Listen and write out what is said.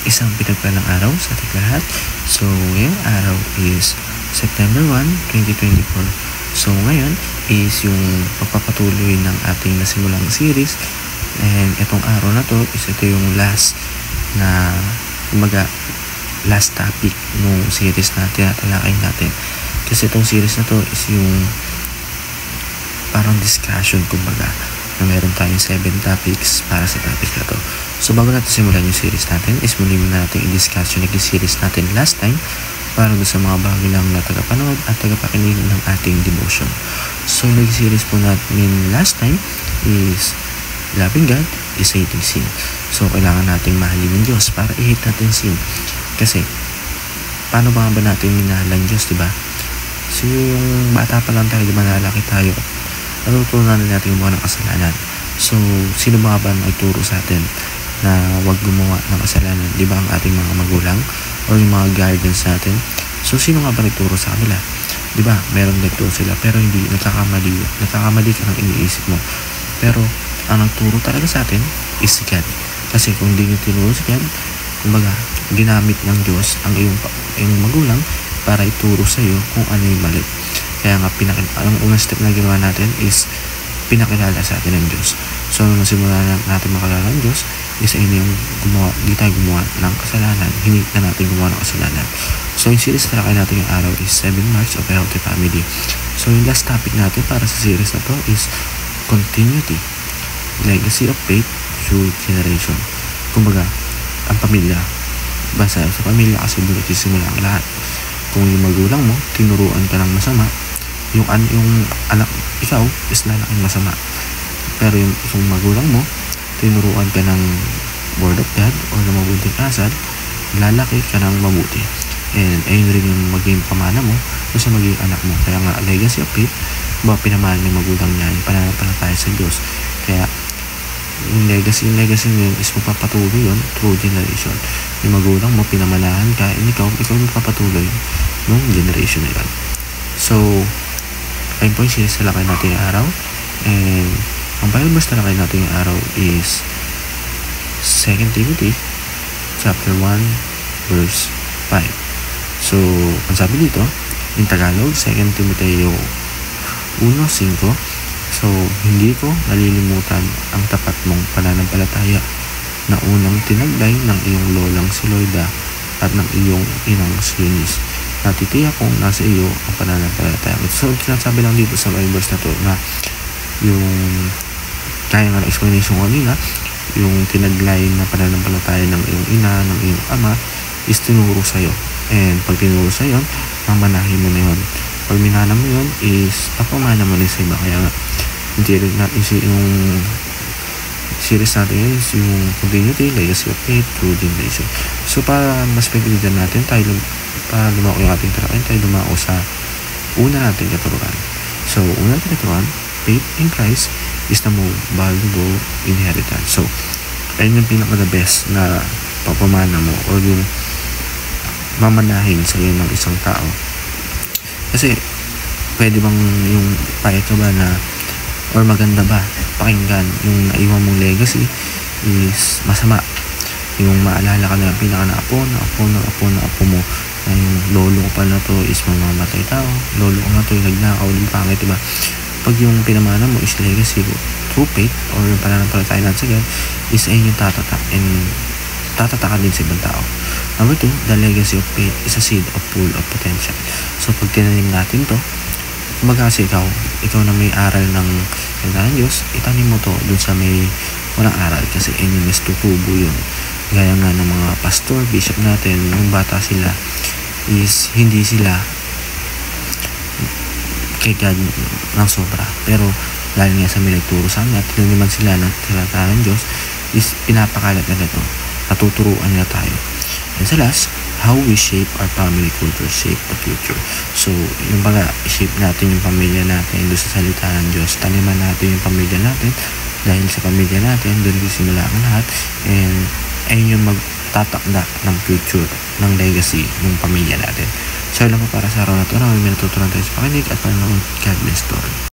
Isang pinagpalang araw sa ating lahat. So, ngayong araw is September 1, 2024. So, ngayon is yung pagpapatuloy ng ating nasimulang series. And itong araw na to is ito yung last topic ng series na tinatalakay natin. Kasi itong series na to is yung parang discussion, kumbaga, na meron tayong 7 topics para sa topic na to. So, bago natin simulan yung series natin, is muli na natin i-discuss yung naging series natin last time para doon sa mga bago lang na tagapanood at tagapakinig ng ating devotion. So, yung naging series po natin last time is Loving God is Hating Sin. So, kailangan nating mahalin ng Diyos para i-hate natin sin. Kasi, paano ba natin minahalan Diyos, diba? So, yung bata pa lang tayo, diba, nalalaki tayo, natutunan natin gumawa ng kasalanan. So, sino ba nagturo sa atin na huwag gumawa ng kasalanan? Di ba ang ating mga magulang o yung mga guardians natin? So, sino nga ba nagturo sa kanila? Di ba? Meron nagturo sila pero hindi nagkakamali. Nagkakamali ka ng iniisip mo. Pero, ang nagturo talaga sa atin is si God. Kasi kung hindi nyo tinuro si God, kumbaga, ginamit ng Diyos ang iyong magulang para ituro sa iyo kung ano yung mali. Kaya nga, ang unang step na ginawa natin is pinakilala sa atin ng Diyos. So, nung nasimulan natin makalala ng Diyos, isa yun yung di tayo gumawa ng kasalanan. Hindi na natin gumawa ng kasalanan. So, yung series na natin yung araw is 7 Marks of a Healthy Family. So, yung last topic natin para sa series na to is Continuity, Legacy of Faith through Generation. Kumbaga, ang pamilya. Basta sa pamilya kasi doon nagsisimula ang lahat. Kung yung magulang mo, tinuruan ka ng masama, yung anak, ikaw, is lalaking masama. Pero yung magulang mo, tinuruan ka ng word of God o ng mabuting asal, lalaki ka ng mabuti. And ayun rin yung maging pamana mo o sa maging anak mo. Kaya nga, legacy of faith, ba pinamana ng magulang niya, yung pananampalataya sa Diyos. Kaya, yung legacy niya is magpapatuloy yun through generation. Yung magulang mo, pinamanahan ka, and ikaw magpapatuloy nung generation na yun. So, ayun po yung series na lakay natin yung araw. And ang Bible verse na lakay natin yung araw is 2 Timothy chapter 1 verse 5. So, ang sabi dito, in Tagalog, 2 Timothy 1:5. So, hindi ko nalilimutan ang tapat mong pananampalataya na unang tinaglay ng iyong lolang si Loida at ng iyong inang si Eunice. Natitiyak kong nasa iyo ang pananampalataya. So, sinasabi lang dito sa Bible verse na to na yung kaya nga ng explanation kanina, yung tinaglay na pananampalataya ng iyong ina, ng iyong ama is tinuro sa'yo. And pag tinuro sa'yo, mamanahin mo na yun. Pag minana mo yun is papamana mo rin sa iba. Kaya nga, hindi rin natin yung series natin yun is yung Continuity, Legacy of Faith through Generation. So, para mas pagpilitan natin, para lumako yung ating tarakin, tayo lumako sa una natin katuruan. So, una natin katuruan, faith in Christ is the most valuable inheritance. So, ayun yung pinaka-the best na papamana mo or yung mamanahin sa iyo ng isang tao. Kasi, pwede bang yung payat ka ba na or maganda ba pakinggan yung naiwan mong legacy is masama? Yung maalala ka na yung pinaka-naapo mo na yung lolo ko pala to is mamamatay tao, lolo ko na to yung nagnakaw, yung pangit, diba? Pag yung pinamana mo is legacy through faith or yung pananampalataya natin sa God is ayun yung tatatak and tatatakan din sa ibang tao. Number 2, the legacy of faith is a seed of full of potential. So, pag tinanim natin to, kumbaga kasi ikaw na may aral ng salita ng Diyos, itanim mo to dun sa may walang aral kasi enemies tutubo yun. Gaya nga ng mga pastor, bishop natin, yung bata sila is hindi sila kay God ng sobra. Pero dahil nga sa may nagturo sa amin at tinaniman sila ng salita ng Diyos is pinapakalat nila to. Natuturuan nila tayo. And sa last, how we shape our family culture, shape the future. So, yung baga, shape natin yung pamilya natin doon sa salita ng Diyos. Taniman natin yung pamilya natin dahil sa pamilya natin, doon simula ang lahat. And ayun yung magtatakda ng future, ng legacy ng pamilya natin. So, alam mo para sa araw na ito, may natutunan tayo sa pakinig at panonood. God bless to all.